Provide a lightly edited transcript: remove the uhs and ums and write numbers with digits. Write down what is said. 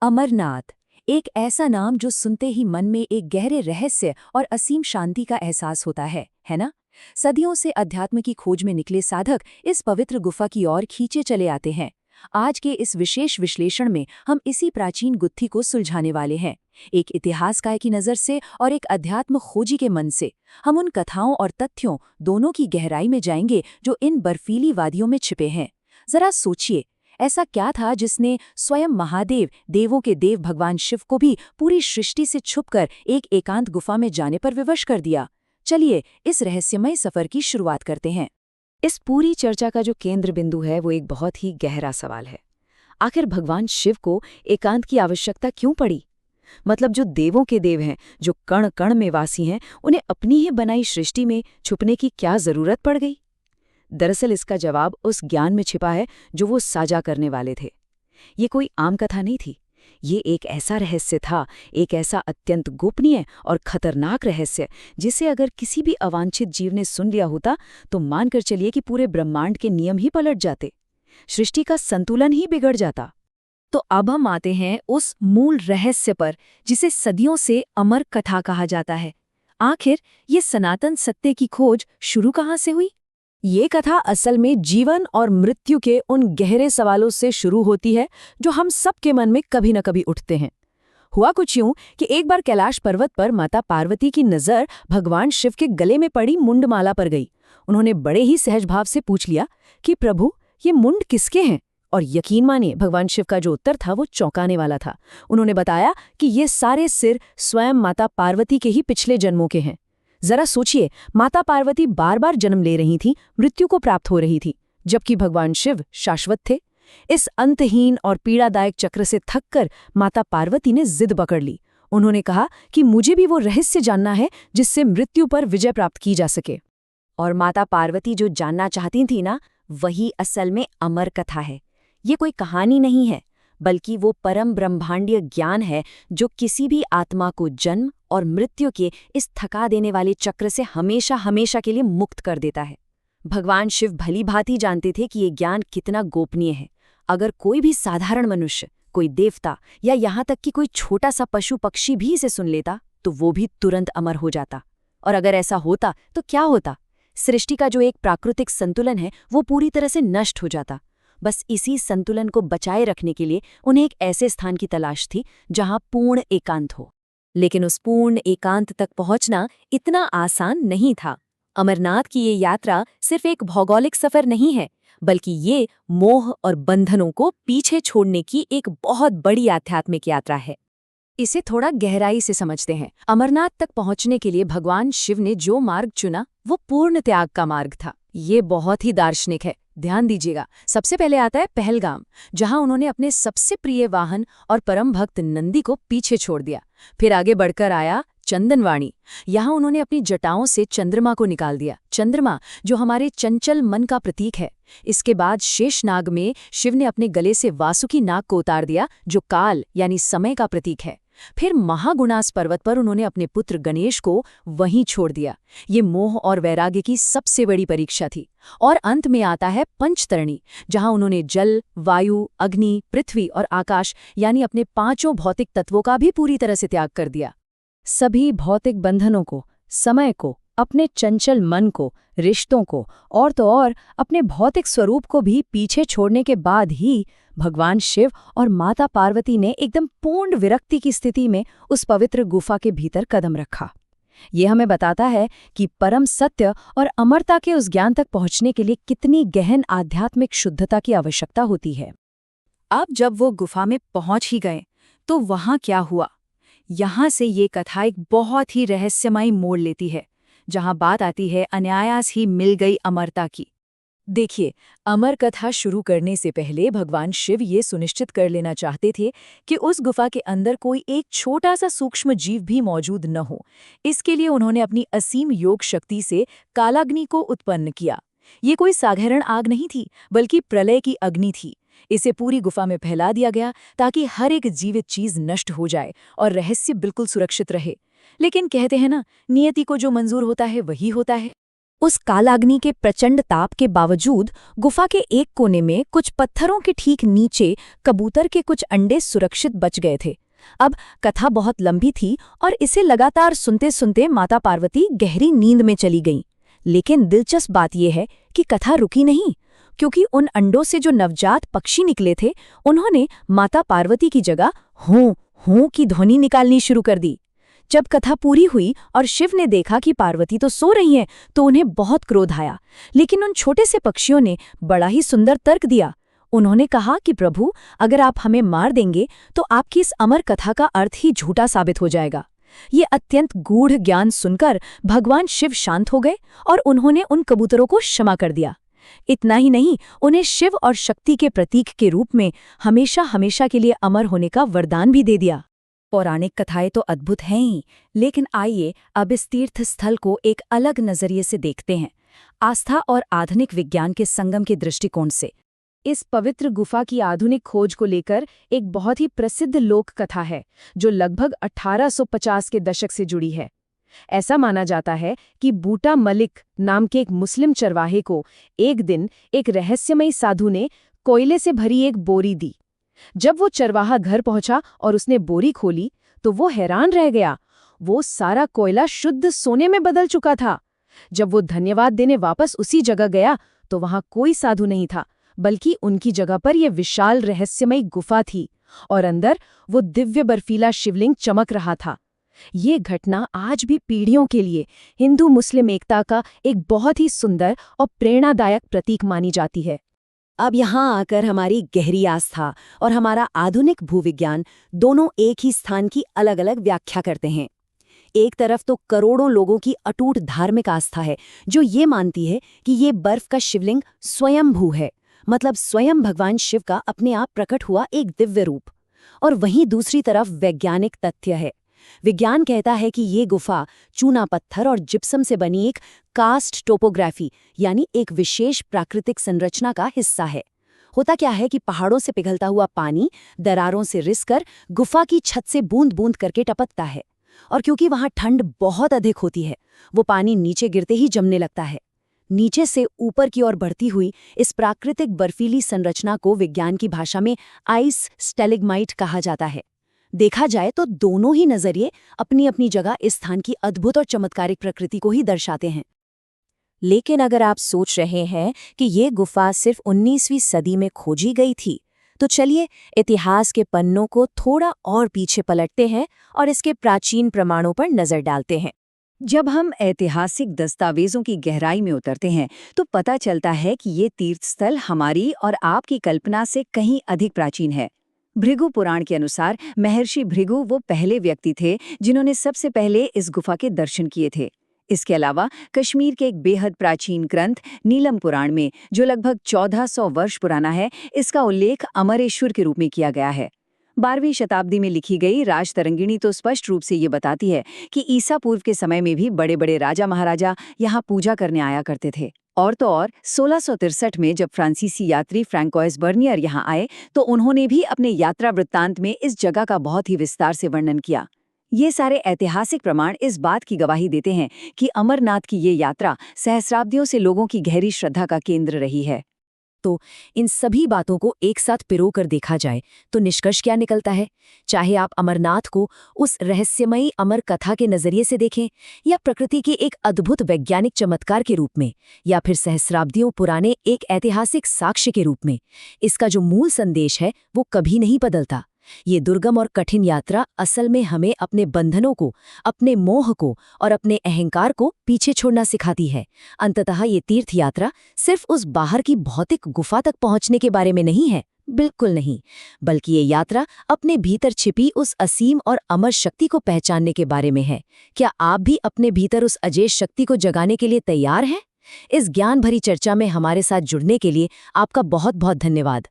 अमरनाथ, एक ऐसा नाम जो सुनते ही मन में एक गहरे रहस्य और असीम शांति का एहसास होता है ना? सदियों से अध्यात्म की खोज में निकले साधक इस पवित्र गुफा की ओर खींचे चले आते हैं। आज के इस विशेष विश्लेषण में हम इसी प्राचीन गुत्थी को सुलझाने वाले हैं। एक इतिहासकार की नज़र से और एक अध्यात्म खोजी के मन से हम उन कथाओं और तथ्यों दोनों की गहराई में जाएंगे जो इन बर्फीली वादियों में छिपे हैं। जरा सोचिए, ऐसा क्या था जिसने स्वयं महादेव, देवों के देव भगवान शिव को भी पूरी सृष्टि से छुपकर एक एकांत गुफा में जाने पर विवश कर दिया? चलिए इस रहस्यमय सफर की शुरुआत करते हैं। इस पूरी चर्चा का जो केंद्र बिंदु है वो एक बहुत ही गहरा सवाल है। आखिर भगवान शिव को एकांत की आवश्यकता क्यों पड़ी? मतलब जो देवों के देव हैं, जो कण कण में वासी हैं, उन्हें अपनी ही बनाई सृष्टि में छुपने की क्या जरूरत पड़ गई? दरअसल इसका जवाब उस ज्ञान में छिपा है जो वो साझा करने वाले थे। ये कोई आम कथा नहीं थी। ये एक ऐसा रहस्य था, एक ऐसा अत्यंत गोपनीय और खतरनाक रहस्य जिसे अगर किसी भी अवांछित जीव ने सुन लिया होता तो मानकर चलिए कि पूरे ब्रह्मांड के नियम ही पलट जाते, सृष्टि का संतुलन ही बिगड़ जाता। तो अब हम आते हैं उस मूल रहस्य पर जिसे सदियों से अमर कथा कहा जाता है। आखिर ये सनातन सत्य की खोज शुरू कहाँ से हुई? ये कथा असल में जीवन और मृत्यु के उन गहरे सवालों से शुरू होती है जो हम सबके मन में कभी न कभी उठते हैं। हुआ कुछ यूं कि एक बार कैलाश पर्वत पर माता पार्वती की नज़र भगवान शिव के गले में पड़ी मुंडमाला पर गई। उन्होंने बड़े ही सहज भाव से पूछ लिया कि प्रभु, ये मुंड किसके हैं? और यकीन मानिए, भगवान शिव का जो उत्तर था वो चौंकाने वाला था। उन्होंने बताया कि ये सारे सिर स्वयं माता पार्वती के ही पिछले जन्मों के हैं। जरा सोचिए, माता पार्वती बार बार जन्म ले रही थी, मृत्यु को प्राप्त हो रही थी, जबकि भगवान शिव शाश्वत थे। इस अंतहीन और पीड़ादायक चक्र से थककर माता पार्वती ने जिद पकड़ ली। उन्होंने कहा कि मुझे भी वो रहस्य जानना है जिससे मृत्यु पर विजय प्राप्त की जा सके। और माता पार्वती जो जानना चाहती थी ना, वही असल में अमर कथा है। ये कोई कहानी नहीं है, बल्कि वो परम ब्रह्मांडीय ज्ञान है जो किसी भी आत्मा को जन्म और मृत्यु के इस थका देने वाले चक्र से हमेशा हमेशा के लिए मुक्त कर देता है। भगवान शिव भली भांति जानते थे कि ये ज्ञान कितना गोपनीय है। अगर कोई भी साधारण मनुष्य, कोई देवता या यहाँ तक कि कोई छोटा सा पशु पक्षी भी इसे सुन लेता तो वो भी तुरंत अमर हो जाता। और अगर ऐसा होता तो क्या होता? सृष्टि का जो एक प्राकृतिक संतुलन है वो पूरी तरह से नष्ट हो जाता। बस इसी संतुलन को बचाए रखने के लिए उन्हें एक ऐसे स्थान की तलाश थी जहां पूर्ण एकांत हो। लेकिन उस पूर्ण एकांत तक पहुंचना इतना आसान नहीं था। अमरनाथ की ये यात्रा सिर्फ एक भौगोलिक सफर नहीं है, बल्कि ये मोह और बंधनों को पीछे छोड़ने की एक बहुत बड़ी आध्यात्मिक यात्रा है। इसे थोड़ा गहराई से समझते हैं। अमरनाथ तक पहुंचने के लिए भगवान शिव ने जो मार्ग चुना वो पूर्ण त्याग का मार्ग था। ये बहुत ही दार्शनिक है, ध्यान दीजिएगा। सबसे पहले आता है पहलगाम, जहां उन्होंने अपने सबसे प्रिय वाहन और परम भक्त नंदी को पीछे छोड़ दिया। फिर आगे बढ़कर आया चंदनवाणी। यहाँ उन्होंने अपनी जटाओं से चंद्रमा को निकाल दिया, चंद्रमा जो हमारे चंचल मन का प्रतीक है। इसके बाद शेषनाग में शिव ने अपने गले से वासुकी नाग को उतार दिया, जो काल यानी समय का प्रतीक है। फिर महागुणास पर्वत पर उन्होंने अपने पुत्र गणेश को वहीं छोड़ दिया। ये मोह और वैराग्य की सबसे बड़ी परीक्षा थी। और अंत में आता है पंचतरणी, जहां उन्होंने जल, वायु, अग्नि, पृथ्वी और आकाश यानी अपने पांचों भौतिक तत्वों का भी पूरी तरह से त्याग कर दिया। सभी भौतिक बंधनों को, समय को, अपने चंचल मन को, रिश्तों को और तो और अपने भौतिक स्वरूप को भी पीछे छोड़ने के बाद ही भगवान शिव और माता पार्वती ने एकदम पूर्ण विरक्ति की स्थिति में उस पवित्र गुफा के भीतर कदम रखा। ये हमें बताता है कि परम सत्य और अमरता के उस ज्ञान तक पहुंचने के लिए कितनी गहन आध्यात्मिक शुद्धता की आवश्यकता होती है। अब जब वो गुफा में पहुंच ही गए तो वहां क्या हुआ? यहाँ से ये कथा एक बहुत ही रहस्यमयी मोड़ लेती है, जहां बात आती है अनायास ही मिल गई अमरता की। देखिए, अमर कथा शुरू करने से पहले भगवान शिव ये सुनिश्चित कर लेना चाहते थे कि उस गुफा के अंदर कोई एक छोटा सा सूक्ष्म जीव भी मौजूद न हो। इसके लिए उन्होंने अपनी असीम योग शक्ति से कालाग्नि को उत्पन्न किया। ये कोई साधारण आग नहीं थी, बल्कि प्रलय की अग्नि थी। इसे पूरी गुफा में फैला दिया गया ताकि हर एक जीवित चीज नष्ट हो जाए और रहस्य बिल्कुल सुरक्षित रहे। लेकिन कहते हैं ना, नियति को जो मंजूर होता है वही होता है। उस कालाग्नि के प्रचंड ताप के बावजूद गुफा के एक कोने में कुछ पत्थरों के ठीक नीचे कबूतर के कुछ अंडे सुरक्षित बच गए थे। अब कथा बहुत लंबी थी और इसे लगातार सुनते सुनते माता पार्वती गहरी नींद में चली गईं। लेकिन दिलचस्प बात यह है कि कथा रुकी नहीं, क्योंकि उन अंडों से जो नवजात पक्षी निकले थे उन्होंने माता पार्वती की जगह हूं हूं की ध्वनि निकालनी शुरू कर दी। जब कथा पूरी हुई और शिव ने देखा कि पार्वती तो सो रही हैं, तो उन्हें बहुत क्रोध आया। लेकिन उन छोटे से पक्षियों ने बड़ा ही सुंदर तर्क दिया। उन्होंने कहा कि प्रभु, अगर आप हमें मार देंगे तो आपकी इस अमर कथा का अर्थ ही झूठा साबित हो जाएगा। ये अत्यंत गूढ़ ज्ञान सुनकर भगवान शिव शांत हो गए और उन्होंने उन कबूतरों को क्षमा कर दिया। इतना ही नहीं, उन्हें शिव और शक्ति के प्रतीक के रूप में हमेशा हमेशा के लिए अमर होने का वरदान भी दे दिया। पौराणिक कथाएं तो अद्भुत हैं ही, लेकिन आइए अब इस तीर्थ स्थल को एक अलग नजरिए से देखते हैं, आस्था और आधुनिक विज्ञान के संगम के दृष्टिकोण से। इस पवित्र गुफा की आधुनिक खोज को लेकर एक बहुत ही प्रसिद्ध लोक कथा है, जो लगभग 1850 के दशक से जुड़ी है। ऐसा माना जाता है कि बूटा मलिक नाम के एक मुस्लिम चरवाहे को एक दिन एक रहस्यमयी साधु ने कोयले से भरी एक बोरी दी। जब वो चरवाहा घर पहुंचा और उसने बोरी खोली तो वो हैरान रह गया। वो सारा कोयला शुद्ध सोने में बदल चुका था। जब वो धन्यवाद देने वापस उसी जगह गया तो वहां कोई साधु नहीं था, बल्कि उनकी जगह पर यह विशाल रहस्यमयी गुफा थी और अंदर वो दिव्य बर्फीला शिवलिंग चमक रहा था। ये घटना आज भी पीढ़ियों के लिए हिंदू मुस्लिम एकता का एक बहुत ही सुंदर और प्रेरणादायक प्रतीक मानी जाती है। अब यहाँ आकर हमारी गहरी आस्था और हमारा आधुनिक भूविज्ञान दोनों एक ही स्थान की अलग अलग व्याख्या करते हैं। एक तरफ तो करोड़ों लोगों की अटूट धार्मिक आस्था है, जो ये मानती है कि ये बर्फ का शिवलिंग स्वयंभू है, मतलब स्वयं भगवान शिव का अपने आप प्रकट हुआ एक दिव्य रूप। और वहीं दूसरी तरफ वैज्ञानिक तथ्य है। विज्ञान कहता है कि ये गुफा चूना पत्थर और जिप्सम से बनी एक कास्ट टोपोग्राफी यानी एक विशेष प्राकृतिक संरचना का हिस्सा है। होता क्या है कि पहाड़ों से पिघलता हुआ पानी दरारों से रिसकर गुफा की छत से बूंद बूंद करके टपकता है, और क्योंकि वहां ठंड बहुत अधिक होती है, वो पानी नीचे गिरते ही जमने लगता है। नीचे से ऊपर की ओर बढ़ती हुई इस प्राकृतिक बर्फीली संरचना को विज्ञान की भाषा में आइस स्टेलिग्माइट कहा जाता है। देखा जाए तो दोनों ही नजरिए अपनी अपनी जगह इस स्थान की अद्भुत और चमत्कारिक प्रकृति को ही दर्शाते हैं। लेकिन अगर आप सोच रहे हैं कि ये गुफा सिर्फ 19वीं सदी में खोजी गई थी, तो चलिए इतिहास के पन्नों को थोड़ा और पीछे पलटते हैं और इसके प्राचीन प्रमाणों पर नजर डालते हैं। जब हम ऐतिहासिक दस्तावेजों की गहराई में उतरते हैं तो पता चलता है कि ये तीर्थस्थल हमारी और आपकी कल्पना से कहीं अधिक प्राचीन है। भृगु पुराण के अनुसार महर्षि भृगु वो पहले व्यक्ति थे जिन्होंने सबसे पहले इस गुफा के दर्शन किए थे। इसके अलावा कश्मीर के एक बेहद प्राचीन ग्रंथ नीलम पुराण में, जो लगभग 1400 वर्ष पुराना है, इसका उल्लेख अमरेश्वर के रूप में किया गया है। 12वीं शताब्दी में लिखी गई राजतरंगिणी तो स्पष्ट रूप से ये बताती है कि ईसा पूर्व के समय में भी बड़े बड़े राजा महाराजा यहाँ पूजा करने आया करते थे। और तो और 1663 में जब फ्रांसीसी यात्री फ्रैंकोइस बर्नियर यहाँ आए तो उन्होंने भी अपने यात्रा वृत्तांत में इस जगह का बहुत ही विस्तार से वर्णन किया। ये सारे ऐतिहासिक प्रमाण इस बात की गवाही देते हैं कि अमरनाथ की ये यात्रा सहस्राब्दियों से लोगों की गहरी श्रद्धा का केंद्र रही है। तो इन सभी बातों को एक साथ पिरो कर देखा जाए तो निष्कर्ष क्या निकलता है? चाहे आप अमरनाथ को उस रहस्यमयी अमर कथा के नजरिए से देखें, या प्रकृति के एक अद्भुत वैज्ञानिक चमत्कार के रूप में, या फिर सहस्राब्दियों पुराने एक ऐतिहासिक साक्ष्य के रूप में, इसका जो मूल संदेश है वो कभी नहीं बदलता। ये दुर्गम और कठिन यात्रा असल में हमें अपने बंधनों को, अपने मोह को और अपने अहंकार को पीछे छोड़ना सिखाती है। अंततः ये तीर्थ यात्रा सिर्फ उस बाहर की भौतिक गुफा तक पहुंचने के बारे में नहीं है, बिल्कुल नहीं, बल्कि ये यात्रा अपने भीतर छिपी उस असीम और अमर शक्ति को पहचानने के बारे में है। क्या आप भी अपने भीतर उस अजेय शक्ति को जगाने के लिए तैयार हैं? इस ज्ञान भरी चर्चा में हमारे साथ जुड़ने के लिए आपका बहुत बहुत धन्यवाद।